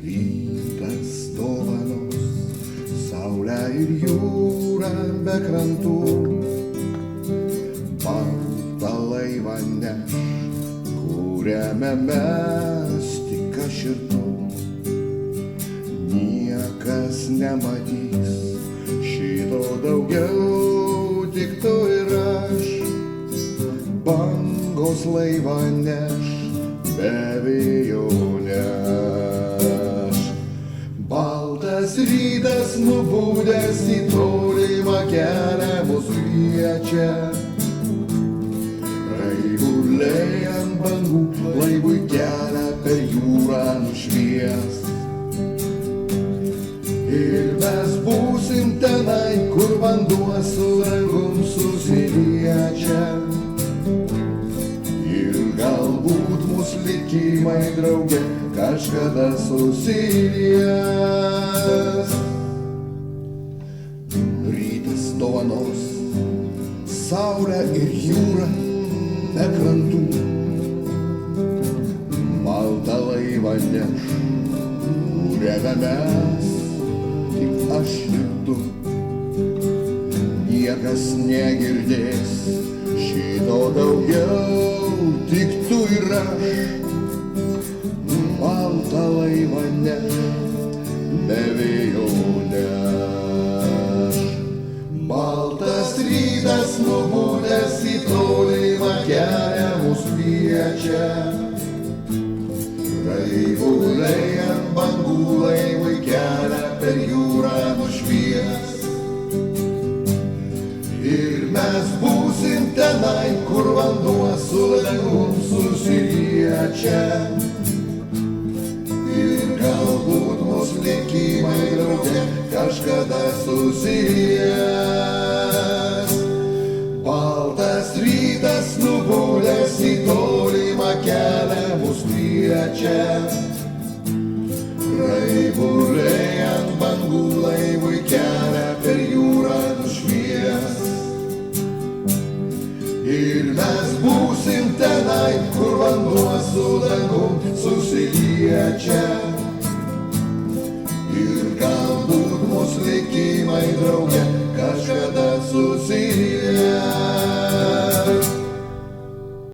Rytas dovanos, saulę ir jūrą be krantų, baltą laivą neš, kuriame mes tik aš ir tu. Niekas nematys šito daugiau, tik tu ir aš. Bangos laivą neš, be abejonės. Baltas rytas nubudęs į tolimą kelią mus liečia. Raibuliai ant bangų laivui kelią per jūrą nušvies. Ir mes būsim tenai, kur vanduo su dangum susiliečia. Ir galbūt mūsų likimai drauge kažkada susilies. Rytas dovanos, saulę ir jūrą be krantų, baltą laivą neš, kuriame mes tik aš ir tu. Niekas negirdės šito daugiau, tik tu ir aš. Baltą laivą neš, be abejonės. Baltas rytas nubudęs į tolimą kelią mus liečia. Raibuliai ant bangų laivui kelią per jūrą nušvies. Ir mes būsim tenai, kur vanduo su dangum susiliečia. Ir galbūt mūsų likimai drauge kažkada susilies. Baltas rytas nubudęs į tolimą kelią mus liečia. Raibuliai ant bangų laivui kelią per jūrą nušvies. Ir mes būsim tenai, kur vanduo su dangum susiliečia.